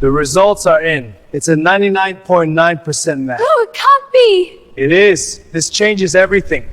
The results are in. It's a 99.9% match. No, it can't be. It is. This changes everything.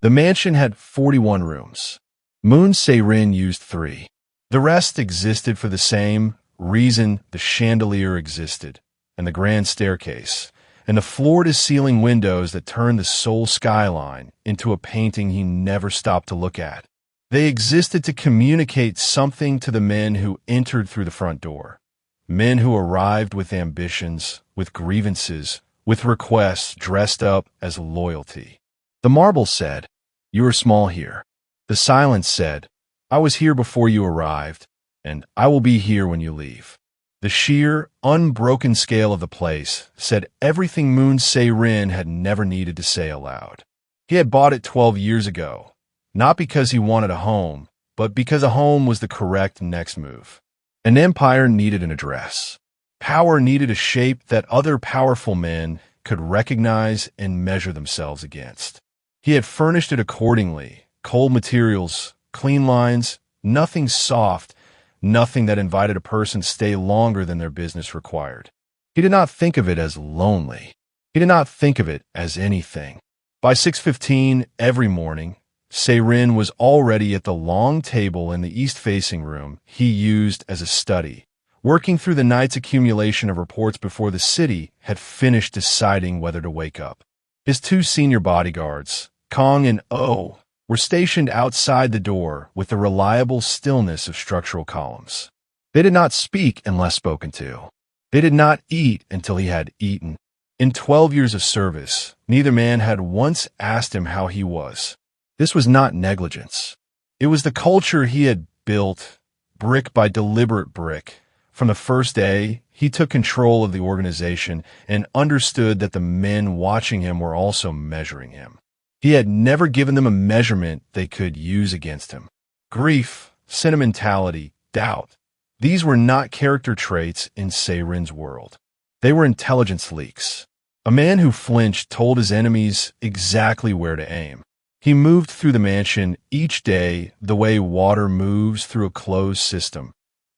The mansion had 41 rooms. Moon Se-rin used 3. The rest existed for the same reason the chandelier existed, and the grand staircase, and the floor-to-ceiling windows that turned the Seoul skyline into a painting he never stopped to look at. They existed to communicate something to the men who entered through the front door. Men who arrived with ambitions, with grievances, with requests dressed up as loyalty. The marble said, "You are small here." The silence said, "I was here before you arrived, and I will be here when you leave." The sheer, unbroken scale of the place said everything Moon Se-rin had never needed to say aloud. He had bought it 12 years ago, not because he wanted a home, but because a home was the correct next move. An empire needed an address. Power needed a shape that other powerful men could recognize and measure themselves against. He had furnished it accordingly: cold materials, clean lines, nothing soft, nothing that invited a person to stay longer than their business required. He did not think of it as lonely. He did not think of it as anything. By 6:15 every morning, Se-rin was already at the long table in the east-facing room he used as a study, working through the night's accumulation of reports before the city had finished deciding whether to wake up. His 2 senior bodyguards, Kong and Oh, were stationed outside the door with the reliable stillness of structural columns. They did not speak unless spoken to. They did not eat until he had eaten. In 12 years of service, neither man had once asked him how he was. This was not negligence. It was the culture he had built, brick by deliberate brick. From the first day, he took control of the organization and understood that the men watching him were also measuring him. He had never given them a measurement they could use against him. Grief, sentimentality, doubt. These were not character traits in Se-rin's world. They were intelligence leaks. A man who flinched told his enemies exactly where to aim. He moved through the mansion each day the way water moves through a closed system,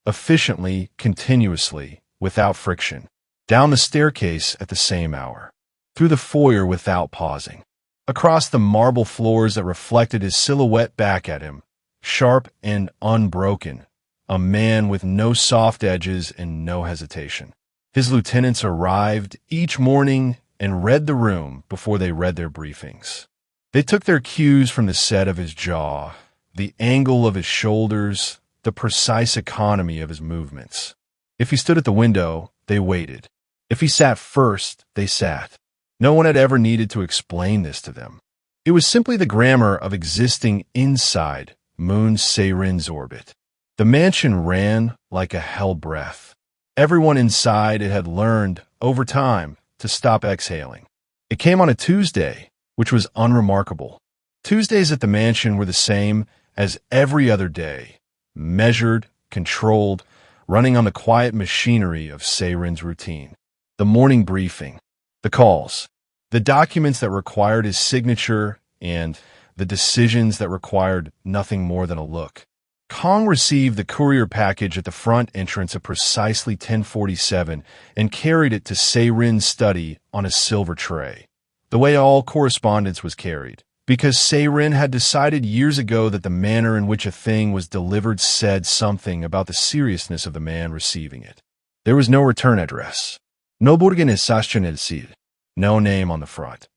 efficiently, continuously, without friction. Down the staircase at the same hour. Through the foyer without pausing. Across the marble floors that reflected his silhouette back at him, sharp and unbroken, a man with no soft edges and no hesitation. His lieutenants arrived each morning and read the room before they read their briefings. They took their cues from the set of his jaw, the angle of his shoulders, the precise economy of his movements. If he stood at the window, they waited. If he sat first, they sat. No one had ever needed to explain this to them. It was simply the grammar of existing inside Moon Se-rin's orbit. The mansion ran like a hell breath. Everyone inside it had learned, over time, to stop exhaling. It came on a Tuesday, which was unremarkable. Tuesdays at the mansion were the same as every other day, measured, controlled, running on the quiet machinery of Se-rin's routine. The morning briefing. The calls, the documents that required his signature, and the decisions that required nothing more than a look. Kong received the courier package at the front entrance at precisely 10:47 and carried it to Se-rin's study on a silver tray, the way all correspondence was carried, because Se-rin had decided years ago that the manner in which a thing was delivered said something about the seriousness of the man receiving it. There was no return address. No Burgen Saschanesid, no name on the front.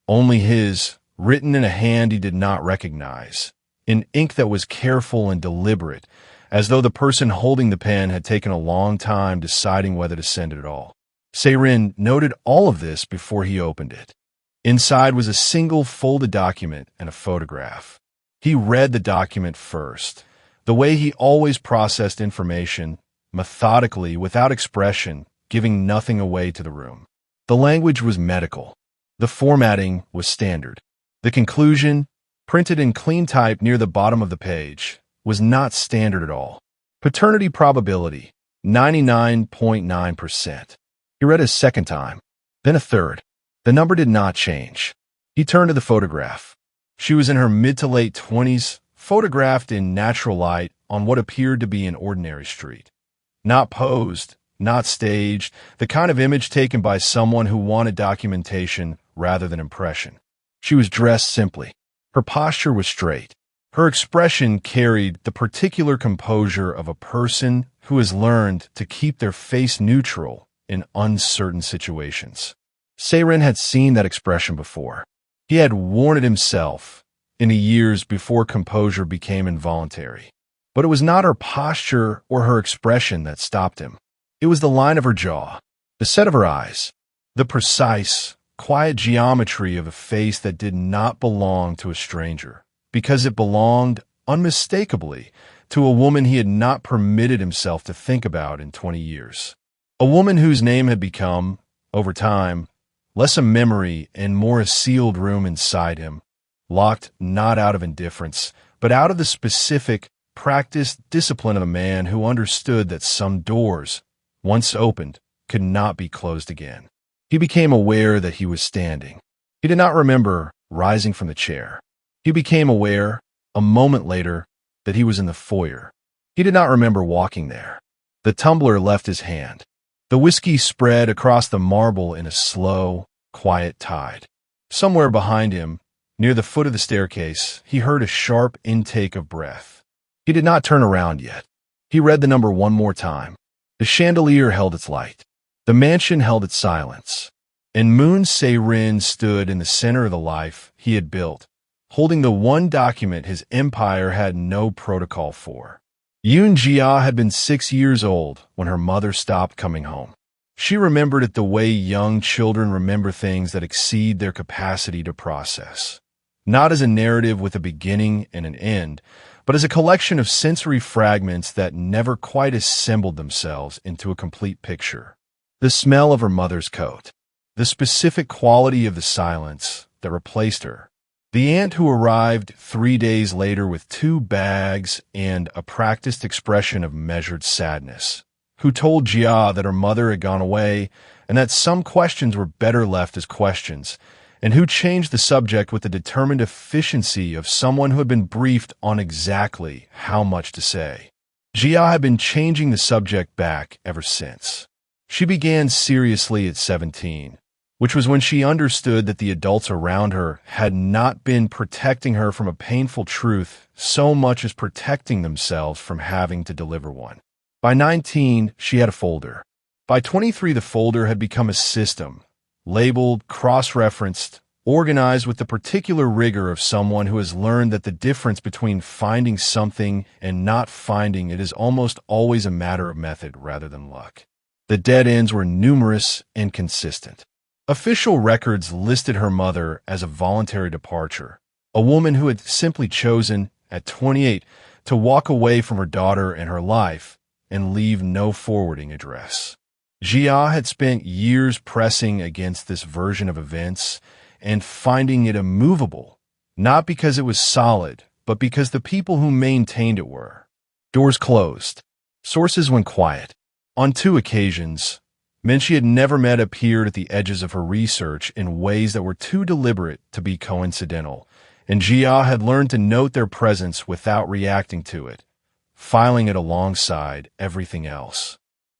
Only his, written in a hand he did not recognize, in ink that was careful and deliberate, as though the person holding the pen had taken a long time deciding whether to send it at all. Se-rin noted all of this before he opened it. Inside was a single folded document and a photograph. He read the document first, the way he always processed information, methodically, without expression, giving nothing away to the room. The language was medical. The formatting was standard. The conclusion, printed in clean type near the bottom of the page, was not standard at all. Paternity probability, 99.9%. He read a second time, then a third. The number did not change. He turned to the photograph. She was in her mid to late 20s, photographed in natural light on what appeared to be an ordinary street. Not posed, not staged, the kind of image taken by someone who wanted documentation rather than impression. She was dressed simply. Her posture was straight. Her expression carried the particular composure of a person who has learned to keep their face neutral in uncertain situations. Seirin had seen that expression before. He had worn it himself in the years before composure became involuntary. But it was not her posture or her expression that stopped him. It was the line of her jaw, the set of her eyes, the precise, quiet geometry of a face that did not belong to a stranger, because it belonged, unmistakably, to a woman he had not permitted himself to think about in 20 years. A woman whose name had become, over time, less a memory and more a sealed room inside him, locked not out of indifference, but out of the specific, practiced discipline of a man who understood that some doors, once opened, could not be closed again. He became aware that he was standing. He did not remember rising from the chair. He became aware, a moment later, that he was in the foyer. He did not remember walking there. The tumbler left his hand. The whiskey spread across the marble in a slow, quiet tide. Somewhere behind him, near the foot of the staircase, he heard a sharp intake of breath. He did not turn around yet. He read the number one more time. The chandelier held its light. The mansion held its silence. And Moon Se-rin stood in the center of the life he had built, holding the one document his empire had no protocol for. Yoon Jia had been 6 years old when her mother stopped coming home. She remembered it the way young children remember things that exceed their capacity to process. Not as a narrative with a beginning and an end, but as a collection of sensory fragments that never quite assembled themselves into a complete picture. The smell of her mother's coat, the specific quality of the silence that replaced her, the aunt who arrived 3 days later with 2 bags and a practiced expression of measured sadness, who told Jia that her mother had gone away and that some questions were better left as questions, and who changed the subject with the determined efficiency of someone who had been briefed on exactly how much to say. Jia had been changing the subject back ever since. She began seriously at 17, which was when she understood that the adults around her had not been protecting her from a painful truth so much as protecting themselves from having to deliver one. By 19, she had a folder. By 23, the folder had become a system, labeled, cross-referenced, organized with the particular rigor of someone who has learned that the difference between finding something and not finding it is almost always a matter of method rather than luck. The dead ends were numerous and consistent. Official records listed her mother as a voluntary departure, a woman who had simply chosen, at 28, to walk away from her daughter and her life and leave no forwarding address. Jia had spent years pressing against this version of events and finding it immovable, not because it was solid, but because the people who maintained it were. Doors closed. Sources went quiet. On 2 occasions, men she had never met appeared at the edges of her research in ways that were too deliberate to be coincidental, and Jia had learned to note their presence without reacting to it, filing it alongside everything else.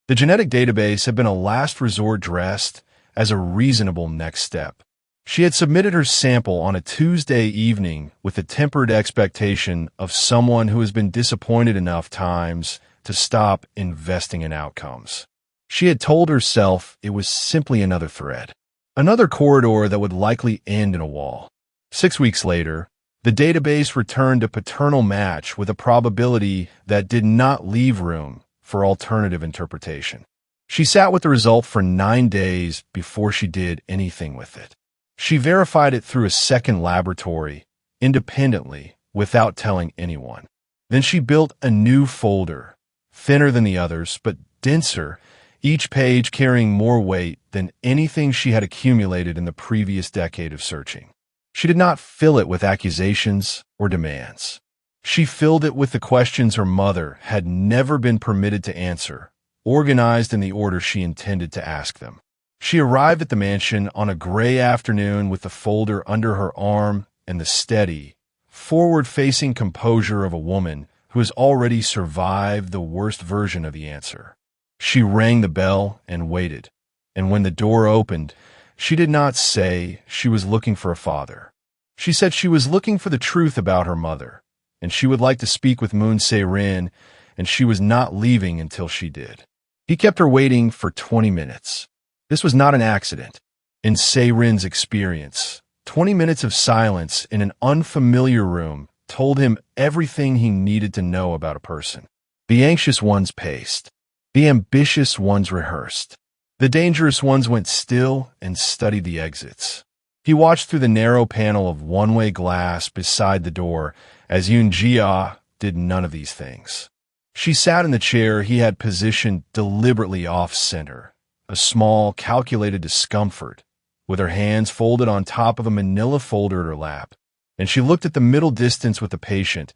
The genetic database had been a last resort dressed as a reasonable next step. She had submitted her sample on a Tuesday evening with the tempered expectation of someone who has been disappointed enough times to stop investing in outcomes. She had told herself it was simply another thread, another corridor that would likely end in a wall. 6 weeks later, the database returned a paternal match with a probability that did not leave room for alternative interpretation. She sat with the result for 9 days before she did anything with it. She verified it through a second laboratory, independently, without telling anyone. Then she built a new folder, thinner than the others, but denser, each page carrying more weight than anything she had accumulated in the previous decade of searching. She did not fill it with accusations or demands. She filled it with the questions her mother had never been permitted to answer, organized in the order she intended to ask them. She arrived at the mansion on a gray afternoon with the folder under her arm and the steady, forward-facing composure of a woman who has already survived the worst version of the answer. She rang the bell and waited. And when the door opened, she did not say she was looking for a father. She said she was looking for the truth about her mother, and she would like to speak with Moon Se-rin, and she was not leaving until she did. He kept her waiting for 20 minutes. This was not an accident. In Se-rin's experience, 20 minutes of silence in an unfamiliar room told him everything he needed to know about a person. The anxious ones paced. The ambitious ones rehearsed. The dangerous ones went still and studied the exits. He watched through the narrow panel of one-way glass beside the door as Yoon Jia did none of these things. She sat in the chair he had positioned deliberately off-center, a small, calculated discomfort, with her hands folded on top of a manila folder at her lap, and she looked at the middle distance with the patient,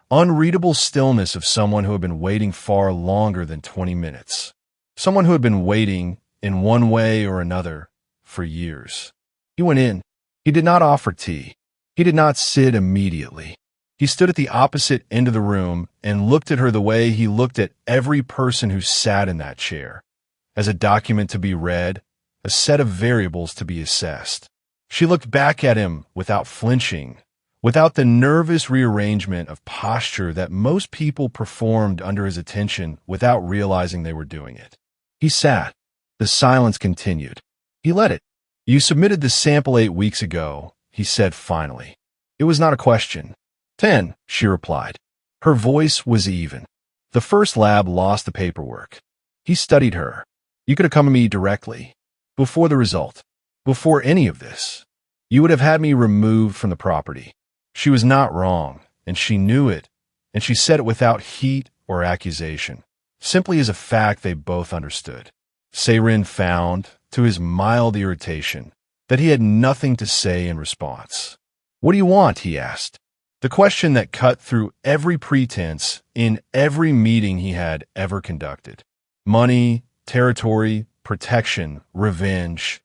unreadable stillness of someone who had been waiting far longer than 20 minutes. Someone who had been waiting, in one way or another, for years. He went in. He did not offer tea. He did not sit immediately. He stood at the opposite end of the room and looked at her the way he looked at every person who sat in that chair, as a document to be read, a set of variables to be assessed. She looked back at him without flinching, without the nervous rearrangement of posture that most people performed under his attention without realizing they were doing it. He sat. The silence continued. He let it. "You submitted the sample 8 weeks ago," he said finally. It was not a question. 10, she replied. Her voice was even. The first lab lost the paperwork. He studied her. "You could have come to me directly. Before the result. Before any of this. You would have had me removed from the property." She was not wrong, and she knew it, and she said it without heat or accusation, simply as a fact they both understood. Se-rin found, to his mild irritation, that he had nothing to say in response. "What do you want?" he asked. The question that cut through every pretense in every meeting he had ever conducted. Money, territory, protection, revenge.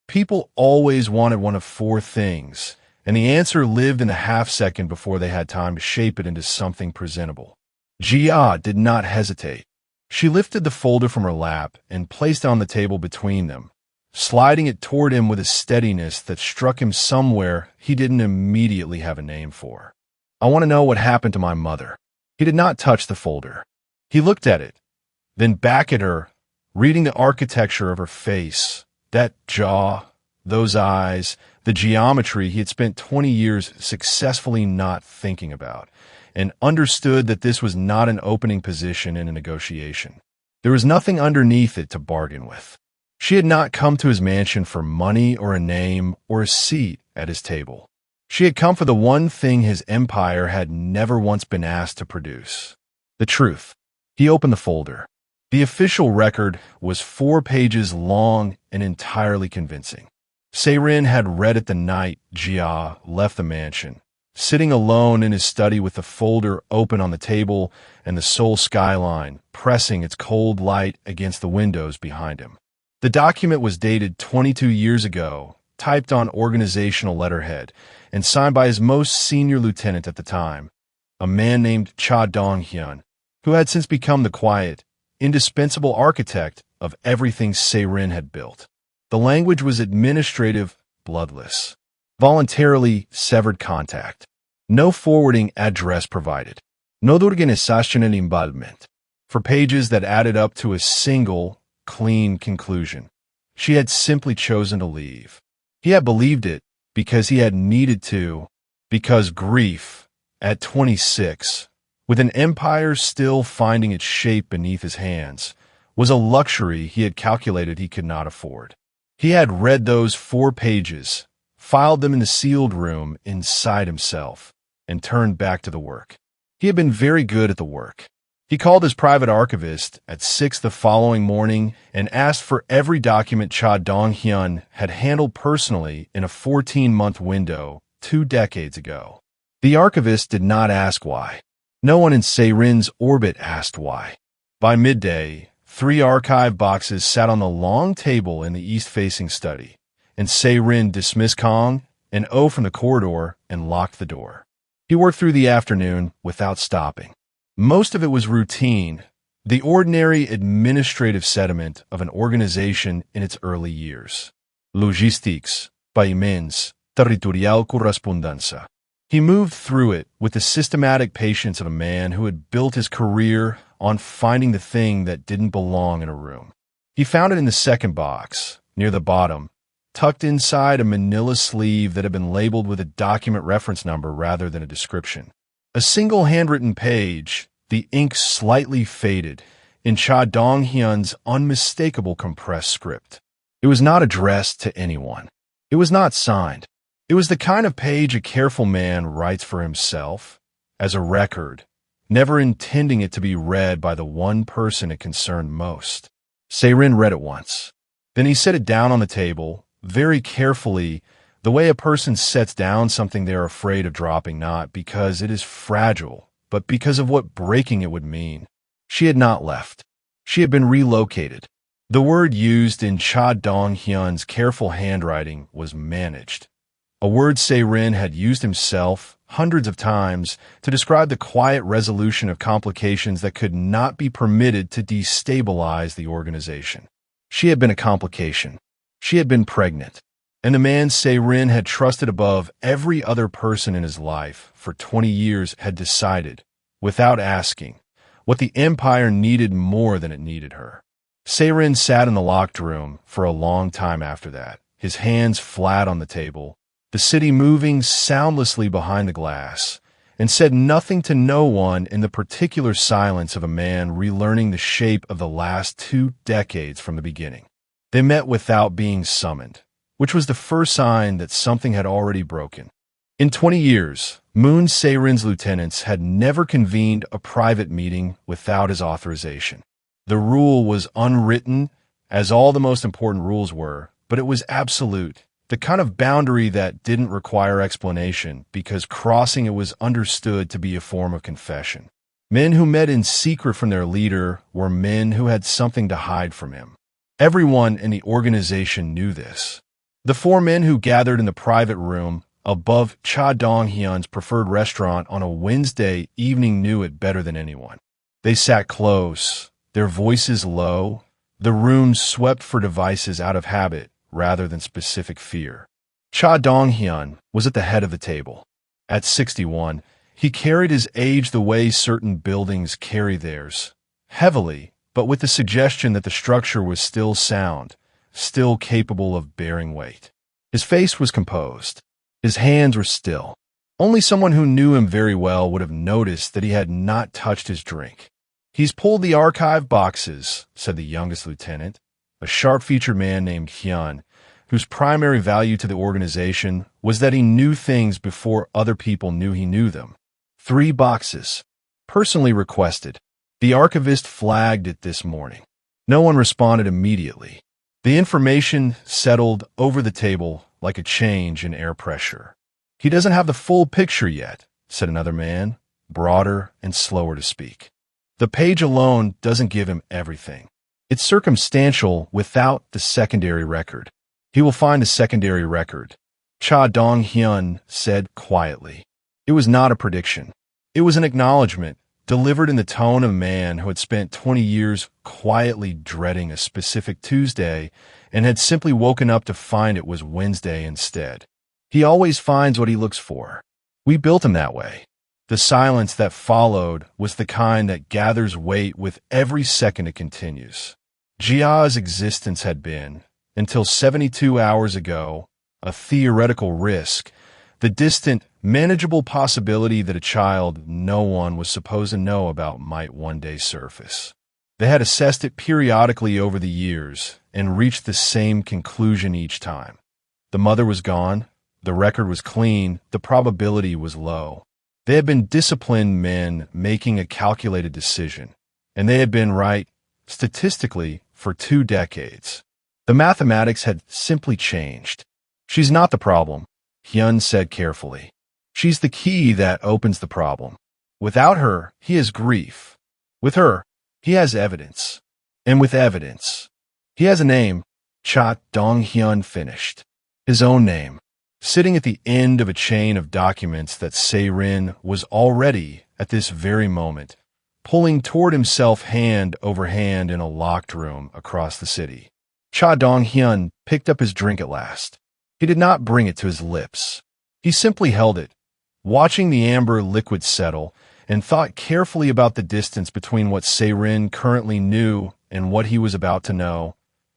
People always wanted one of 4 things, and the answer lived in the half-second before they had time to shape it into something presentable. Jia did not hesitate. She lifted the folder from her lap and placed it on the table between them, sliding it toward him with a steadiness that struck him somewhere he didn't immediately have a name for. "I want to know what happened to my mother." He did not touch the folder. He looked at it, then back at her, reading the architecture of her face, that jaw, those eyes, the geometry he had spent 20 years successfully not thinking about, and understood that this was not an opening position in a negotiation. There was nothing underneath it to bargain with. She had not come to his mansion for money or a name or a seat at his table. She had come for the one thing his empire had never once been asked to produce. The truth. He opened the folder. The official record was 4 pages long and entirely convincing. Se-rin had read it the night Jia left the mansion, sitting alone in his study with the folder open on the table and the Seoul skyline pressing its cold light against the windows behind him. The document was dated 22 years ago, typed on organizational letterhead, and signed by his most senior lieutenant at the time, a man named Cha Dong-hyun, who had since become the quiet, indispensable architect of everything Se-rin had built. The language was administrative, bloodless. Voluntarily severed contact. No forwarding address provided. No organizational involvement. For pages that added up to a single, clean conclusion. She had simply chosen to leave. He had believed it because he had needed to, because grief, at 26, with an empire still finding its shape beneath his hands, was a luxury he had calculated he could not afford. He had read those 4 pages, filed them in the sealed room inside himself, and turned back to the work. He had been very good at the work. He called his private archivist at 6 the following morning and asked for every document Cha Dong-hyun had handled personally in a 14-month window 2 decades ago. The archivist did not ask why. No one in Se-rin's orbit asked why. By midday, 3 archive boxes sat on the long table in the east-facing study, and Se-rin dismissed Kong and O from the corridor and locked the door. He worked through the afternoon without stopping. Most of it was routine, the ordinary administrative sediment of an organization in its early years. Logistics, payments, territorial correspondencia. He moved through it with the systematic patience of a man who had built his career on finding the thing that didn't belong in a room. He found it in the second box, near the bottom, tucked inside a manila sleeve that had been labeled with a document reference number rather than a description. A single handwritten page, the ink slightly faded, in Cha Dong-hyun's unmistakable compressed script. It was not addressed to anyone. It was not signed. It was the kind of page a careful man writes for himself, as a record, never intending it to be read by the one person it concerned most. Se-rin read it once. Then he set it down on the table, very carefully, the way a person sets down something they're afraid of dropping, not because it is fragile, but because of what breaking it would mean. She had not left. She had been relocated. The word used in Cha Dong-hyun's careful handwriting was managed, a word Se-rin had used himself hundreds of times to describe the quiet resolution of complications that could not be permitted to destabilize the organization. She had been a complication. She had been pregnant. And the man Se-rin had trusted above every other person in his life for 20 years had decided, without asking, what the empire needed more than it needed her. Se-rin sat in the locked room for a long time after that, his hands flat on the table, the city moving soundlessly behind the glass, and said nothing to no one in the particular silence of a man relearning the shape of the last 2 decades from the beginning. They met without being summoned, which was the first sign that something had already broken. In 20 years, Moon Se-rin's lieutenants had never convened a private meeting without his authorization. The rule was unwritten, as all the most important rules were, but it was absolute, the kind of boundary that didn't require explanation because crossing it was understood to be a form of confession. Men who met in secret from their leader were men who had something to hide from him. Everyone in the organization knew this. The 4 men who gathered in the private room above Cha Dong-hyun's preferred restaurant on a Wednesday evening knew it better than anyone. They sat close, their voices low, the room swept for devices out of habit rather than specific fear. Cha Dong-hyun was at the head of the table. At 61, he carried his age the way certain buildings carry theirs, heavily, but with the suggestion that the structure was still sound, still capable of bearing weight. His face was composed. His hands were still. Only someone who knew him very well would have noticed that he had not touched his drink. "He's pulled the archive boxes," said the youngest lieutenant, a sharp-featured man named Hyun, whose primary value to the organization was that he knew things before other people knew he knew them. 3 boxes. Personally requested. The archivist flagged it this morning. No one responded immediately. The information settled over the table like a change in air pressure. "He doesn't have the full picture yet," said another man, broader and slower to speak. "The page alone doesn't give him everything. It's circumstantial without the secondary record. He will find the secondary record," Cha Dong-hyun said quietly. It was not a prediction. It was an acknowledgement, delivered in the tone of a man who had spent 20 years quietly dreading a specific Tuesday and had simply woken up to find it was Wednesday instead. He always finds what he looks for. We built him that way. The silence that followed was the kind that gathers weight with every second it continues. Jia's existence had been, until 72 hours ago, a theoretical risk, the distant, manageable possibility that a child no one was supposed to know about might one day surface. They had assessed it periodically over the years and reached the same conclusion each time. The mother was gone, the record was clean, the probability was low. They had been disciplined men making a calculated decision, and they had been right, statistically, for 2 decades. The mathematics had simply changed. "She's not the problem," Hyun said carefully. "She's the key that opens the problem. Without her, he has grief. With her, he has evidence. And with evidence, he has a name," Cha Dong-hyun finished. His own name, sitting at the end of a chain of documents that Se-rin was already, at this very moment, pulling toward himself hand over hand in a locked room across the city. Cha Dong-hyun picked up his drink at last. He did not bring it to his lips. He simply held it, watching the amber liquid settle, and thought carefully about the distance between what Se-rin currently knew and what he was about to know,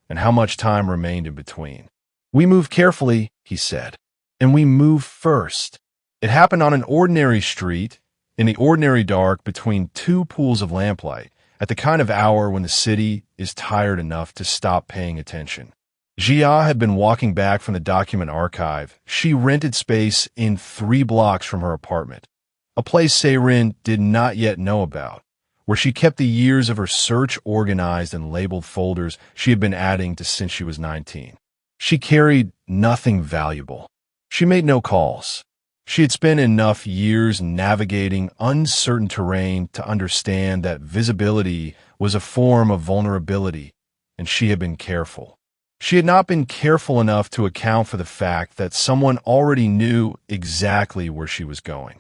and how much time remained in between. "We move carefully," he said, "and we move first." It happened on an ordinary street, in the ordinary dark between two pools of lamplight, at the kind of hour when the city is tired enough to stop paying attention. Jia had been walking back from the document archive. She rented space in 3 blocks from her apartment, a place Se-rin did not yet know about, where she kept the years of her search organized in labeled folders she had been adding to since she was 19. She carried nothing valuable. She made no calls. She had spent enough years navigating uncertain terrain to understand that visibility was a form of vulnerability, and she had been careful. She had not been careful enough to account for the fact that someone already knew exactly where she was going.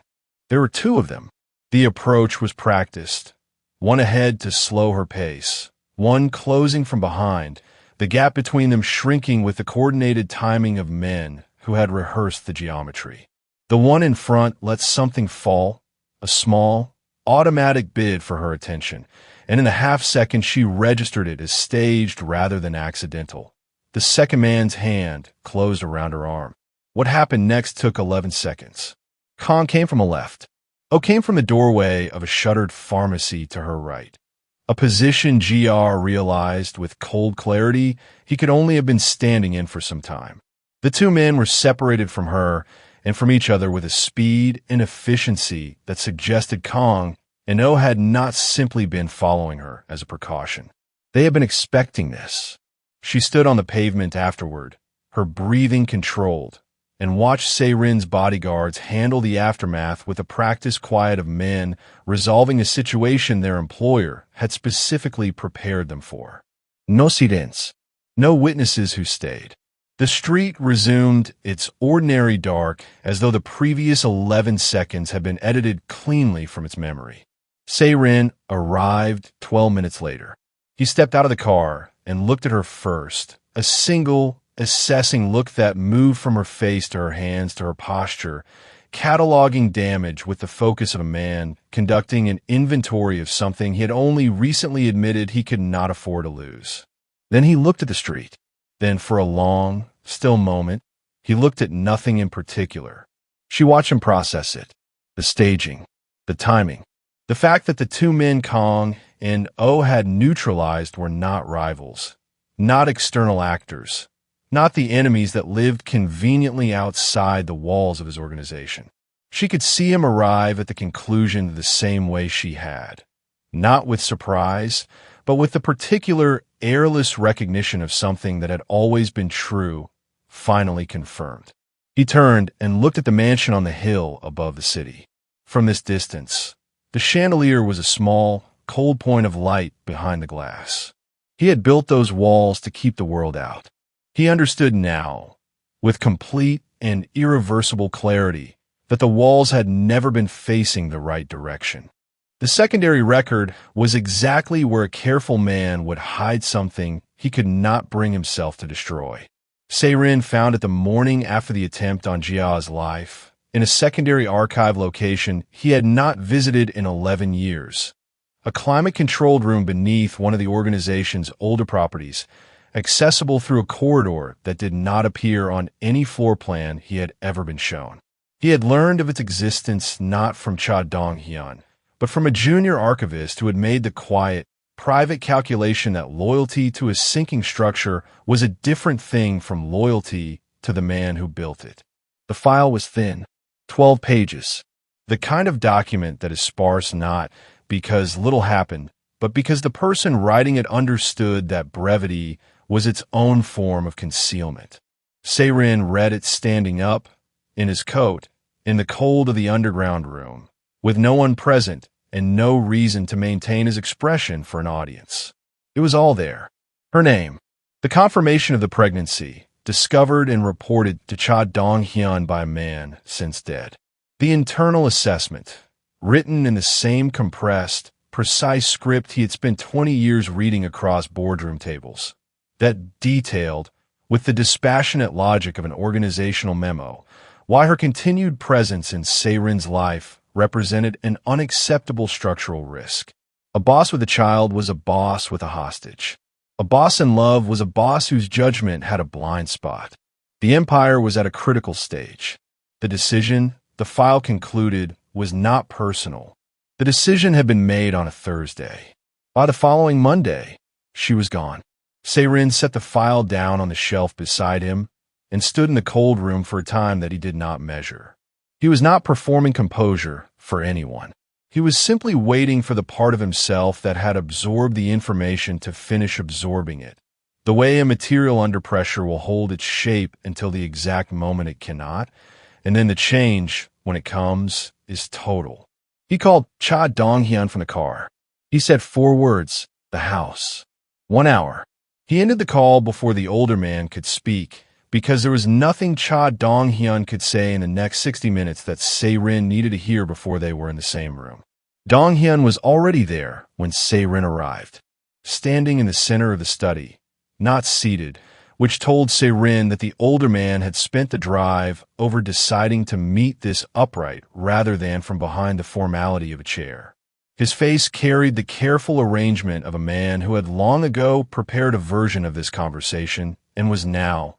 There were 2 of them. The approach was practiced, one ahead to slow her pace, one closing from behind, the gap between them shrinking with the coordinated timing of men who had rehearsed the geometry. The one in front let something fall, a small, automatic bid for her attention, and in a half-second she registered it as staged rather than accidental. The second man's hand closed around her arm. What happened next took 11 seconds. Kong came from a left. O came from the doorway of a shuttered pharmacy to her right. A position GR realized with cold clarity he could only have been standing in for some time. The 2 men were separated from her and from each other with a speed and efficiency that suggested Kong and O had not simply been following her as a precaution. They had been expecting this. She stood on the pavement afterward, her breathing controlled, and watched Se-rin's bodyguards handle the aftermath with the practiced quiet of men resolving a situation their employer had specifically prepared them for. No sirens, no witnesses who stayed. The street resumed its ordinary dark as though the previous 11 seconds had been edited cleanly from its memory. Se-rin arrived 12 minutes later. He stepped out of the car and looked at her first, a single, assessing look that moved from her face to her hands to her posture, cataloging damage with the focus of a man conducting an inventory of something he had only recently admitted he could not afford to lose. Then he looked at the street. Then for a long, still moment, he looked at nothing in particular. She watched him process it. The staging, the timing, the fact that the 2 men Kong and O had neutralized were not rivals, not external actors, not the enemies that lived conveniently outside the walls of his organization. She could see him arrive at the conclusion the same way she had, not with surprise, but with the particular airless recognition of something that had always been true, finally confirmed. He turned and looked at the mansion on the hill above the city. From this distance, the chandelier was a small, cold point of light behind the glass. He had built those walls to keep the world out. He understood now, with complete and irreversible clarity, that the walls had never been facing the right direction. The secondary record was exactly where a careful man would hide something he could not bring himself to destroy. Se-rin found it the morning after the attempt on Jia's life, in a secondary archive location he had not visited in 11 years. A climate-controlled room beneath one of the organization's older properties, accessible through a corridor that did not appear on any floor plan he had ever been shown. He had learned of its existence not from Cha Dong-hyun, but from a junior archivist who had made the quiet, private calculation that loyalty to a sinking structure was a different thing from loyalty to the man who built it. The file was thin, 12 pages, the kind of document that is sparse not because little happened, but because the person writing it understood that brevity was its own form of concealment. Se-rin read it standing up, in his coat, in the cold of the underground room, with no one present and no reason to maintain his expression for an audience. It was all there. Her name, the confirmation of the pregnancy, discovered and reported to Cha Dong-hyun by a man since dead. The internal assessment, written in the same compressed, precise script he had spent 20 years reading across boardroom tables. That detailed, with the dispassionate logic of an organizational memo, why her continued presence in Se-Rin's life represented an unacceptable structural risk. A boss with a child was a boss with a hostage. A boss in love was a boss whose judgment had a blind spot. The empire was at a critical stage. The decision, the file concluded, was not personal. The decision had been made on a Thursday. By the following Monday, she was gone. Se-Rin set the file down on the shelf beside him and stood in the cold room for a time that he did not measure. He was not performing composure for anyone. He was simply waiting for the part of himself that had absorbed the information to finish absorbing it. The way a material under pressure will hold its shape until the exact moment it cannot, and then the change, when it comes, is total. He called Cha Dong-hyun from the car. He said 4 words, the house. 1 hour. He ended the call before the older man could speak, because there was nothing Cha Dong-hyun could say in the next 60 minutes that Se-Rin needed to hear before they were in the same room. Dong-hyun was already there when Se-Rin arrived, standing in the center of the study, not seated, which told Se-Rin that the older man had spent the drive over deciding to meet this upright rather than from behind the formality of a chair. His face carried the careful arrangement of a man who had long ago prepared a version of this conversation and was now,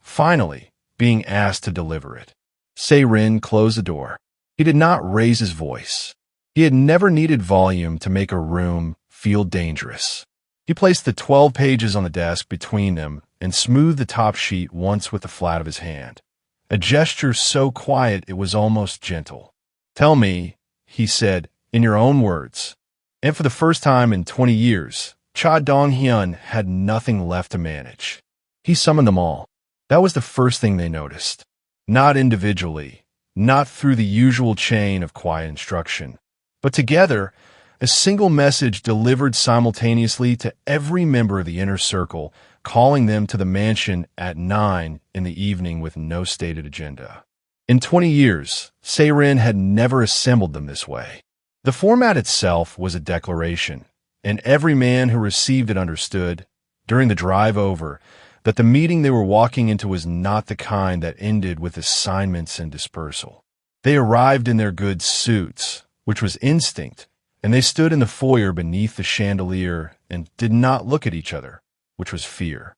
finally, being asked to deliver it. Se-Rin closed the door. He did not raise his voice. He had never needed volume to make a room feel dangerous. He placed the 12 pages on the desk between them and smoothed the top sheet once with the flat of his hand, a gesture so quiet it was almost gentle. "Tell me," he said, "in your own words." And for the first time in 20 years, Cha Dong-hyun had nothing left to manage. He summoned them all. That was the first thing they noticed. Not individually, not through the usual chain of quiet instruction, but together, a single message delivered simultaneously to every member of the inner circle, calling them to the mansion at 9 in the evening with no stated agenda. In 20 years, Se-Rin had never assembled them this way. The format itself was a declaration, and every man who received it understood, during the drive over, that the meeting they were walking into was not the kind that ended with assignments and dispersal. They arrived in their good suits, which was instinct, and they stood in the foyer beneath the chandelier and did not look at each other, which was fear.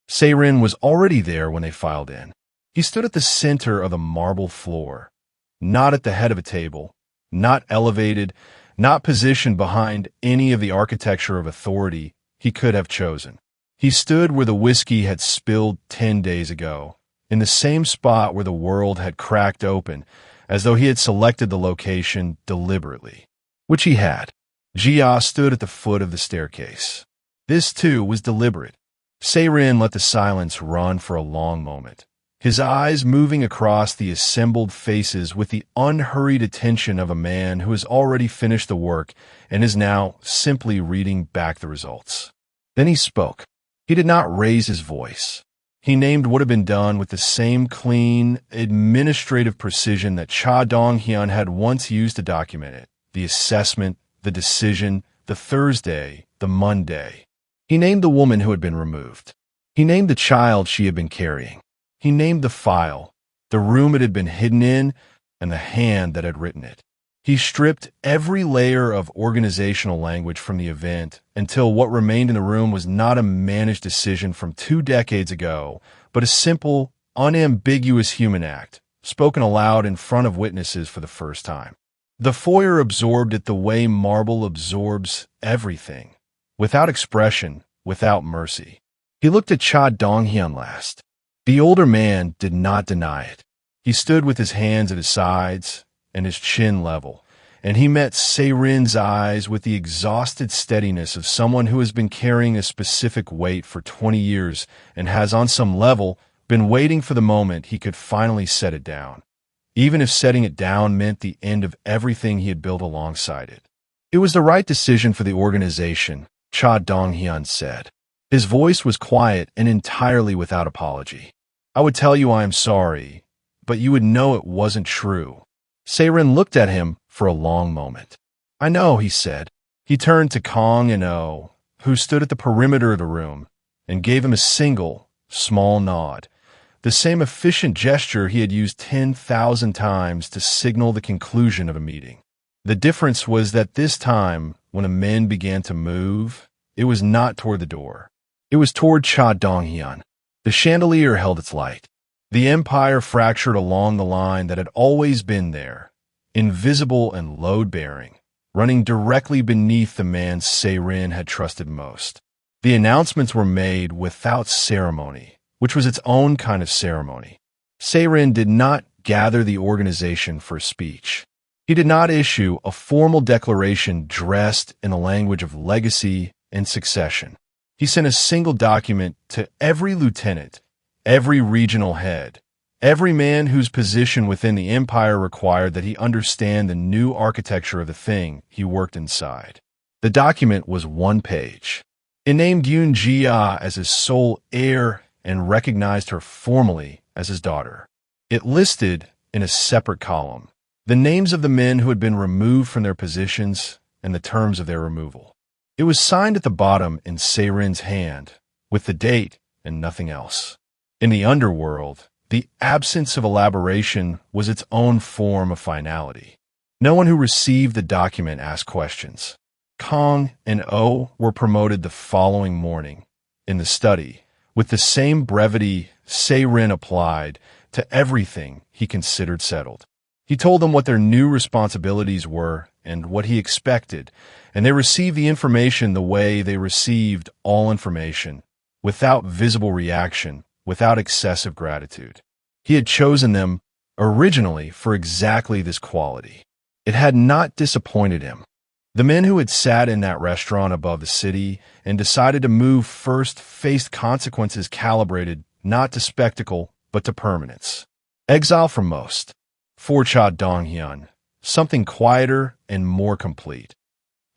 Se-Rin was already there when they filed in. He stood at the center of the marble floor, not at the head of a table, not elevated, not positioned behind any of the architecture of authority he could have chosen. He stood where the whiskey had spilled 10 days ago, in the same spot where the world had cracked open, as though he had selected the location deliberately, which he had. Jia stood at the foot of the staircase. This, too, was deliberate. Se-Rin let the silence run for a long moment, his eyes moving across the assembled faces with the unhurried attention of a man who has already finished the work and is now simply reading back the results. Then he spoke. He did not raise his voice. He named what had been done with the same clean, administrative precision that Cha Dong-hyun had once used to document it: the assessment, the decision, the Thursday, the Monday. He named the woman who had been removed. He named the child she had been carrying. He named the file, the room it had been hidden in, and the hand that had written it. He stripped every layer of organizational language from the event until what remained in the room was not a managed decision from 2 decades ago, but a simple, unambiguous human act, spoken aloud in front of witnesses for the first time. The foyer absorbed it the way marble absorbs everything, without expression, without mercy. He looked at Cha Dong-hyun last. The older man did not deny it. He stood with his hands at his sides and his chin level, and he met Se-Rin's eyes with the exhausted steadiness of someone who has been carrying a specific weight for 20 years and has, on some level, been waiting for the moment he could finally set it down, even if setting it down meant the end of everything he had built alongside it. It was the right decision for the organization, Cha Dong-hyun said. His voice was quiet and entirely without apology. "I would tell you I am sorry, but you would know it wasn't true." Se-Rin looked at him for a long moment. "I know," he said. He turned to Kong and O, who stood at the perimeter of the room, and gave him a single, small nod, the same efficient gesture he had used 10,000 times to signal the conclusion of a meeting. The difference was that this time, when the men began to move, it was not toward the door. It was toward Cha Donghyun. The chandelier held its light. The empire fractured along the line that had always been there, invisible and load-bearing, running directly beneath the man Se-rin had trusted most. The announcements were made without ceremony, which was its own kind of ceremony. Se-rin did not gather the organization for a speech. He did not issue a formal declaration dressed in the language of legacy and succession. He sent a single document to every lieutenant, every regional head, every man whose position within the empire required that he understand the new architecture of the thing he worked inside. The document was one page. It named Yoon Jia as his sole heir and recognized her formally as his daughter. It listed, in a separate column, the names of the men who had been removed from their positions and the terms of their removal. It was signed at the bottom in Se-rin's hand, with the date and nothing else. In the underworld, the absence of elaboration was its own form of finality. No one who received the document asked questions. Kong and O were promoted the following morning, in the study, with the same brevity Se-rin applied to everything he considered settled. He told them what their new responsibilities were and what he expected, and they received the information the way they received all information, without visible reaction, without excessive gratitude. He had chosen them originally for exactly this quality. It had not disappointed him. The men who had sat in that restaurant above the city and decided to move first faced consequences calibrated not to spectacle but to permanence. Exile for most. For Cha Donghyun, something quieter and more complete.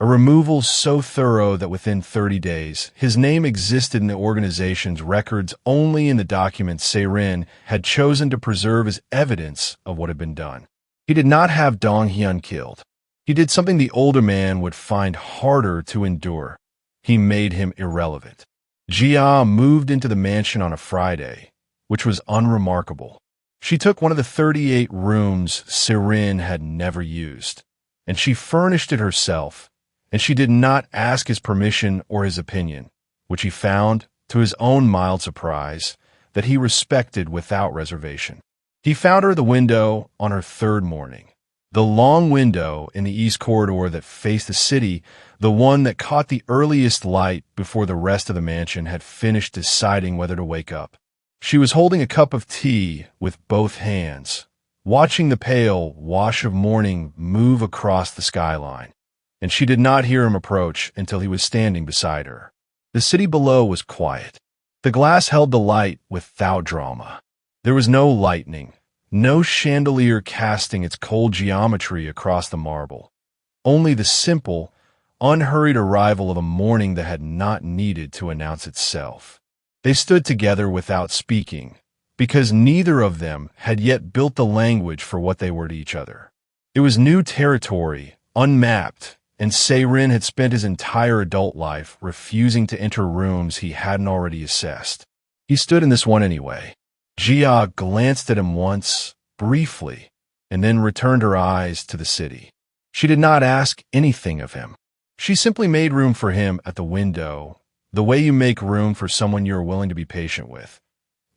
A removal so thorough that within 30 days, his name existed in the organization's records only in the documents Se-rin had chosen to preserve as evidence of what had been done. He did not have Donghyun killed. He did something the older man would find harder to endure. He made him irrelevant. Jia moved into the mansion on a Friday, which was unremarkable. She took one of the 38 rooms Se-rin had never used, and she furnished it herself, and she did not ask his permission or his opinion, which he found, to his own mild surprise, that he respected without reservation. He found her at the window on her third morning. The long window in the east corridor that faced the city, the one that caught the earliest light before the rest of the mansion had finished deciding whether to wake up. She was holding a cup of tea with both hands, watching the pale wash of morning move across the skyline, and she did not hear him approach until he was standing beside her. The city below was quiet. The glass held the light without drama. There was no lightning, no chandelier casting its cold geometry across the marble, only the simple, unhurried arrival of a morning that had not needed to announce itself. They stood together without speaking, because neither of them had yet built the language for what they were to each other. It was new territory, unmapped, and Se-rin had spent his entire adult life refusing to enter rooms he hadn't already assessed. He stood in this one anyway. Jia glanced at him once, briefly, and then returned her eyes to the city. She did not ask anything of him. She simply made room for him at the window, the way you make room for someone you are willing to be patient with.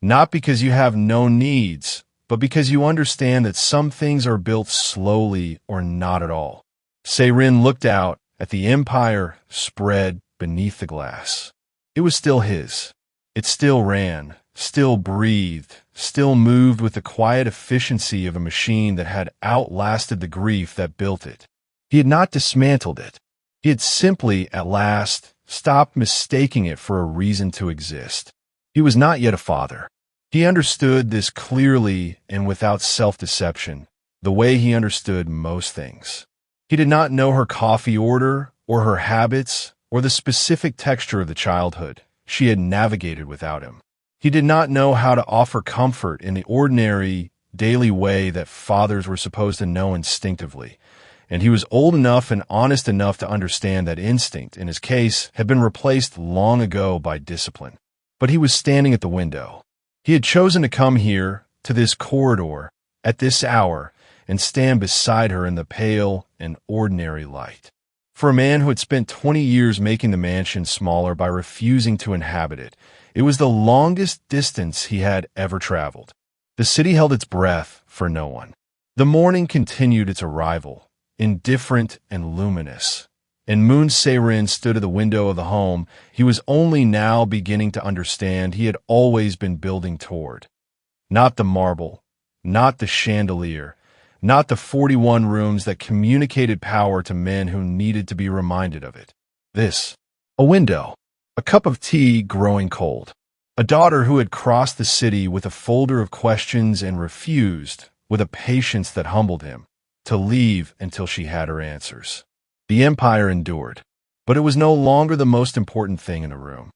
Not because you have no needs, but because you understand that some things are built slowly or not at all. Se-rin looked out at the empire spread beneath the glass. It was still his. It still ran, still breathed, still moved with the quiet efficiency of a machine that had outlasted the grief that built it. He had not dismantled it. He had simply, at last, stopped mistaking it for a reason to exist. He was not yet a father. He understood this clearly and without self-deception, the way he understood most things. He did not know her coffee order, or her habits, or the specific texture of the childhood she had navigated without him. He did not know how to offer comfort in the ordinary, daily way that fathers were supposed to know instinctively, and he was old enough and honest enough to understand that instinct, in his case, had been replaced long ago by discipline. But he was standing at the window. He had chosen to come here, to this corridor, at this hour, and stand beside her in the pale and ordinary light. For a man who had spent 20 years making the mansion smaller by refusing to inhabit it, it was the longest distance he had ever traveled. The city held its breath for no one. The morning continued its arrival, indifferent and luminous. And Moon Se-rin stood at the window of the home he was only now beginning to understand he had always been building toward. Not the marble, not the chandelier, not the 41 rooms that communicated power to men who needed to be reminded of it. This, a window, a cup of tea growing cold, a daughter who had crossed the city with a folder of questions and refused, with a patience that humbled him, to leave until she had her answers. The empire endured, but it was no longer the most important thing in the room.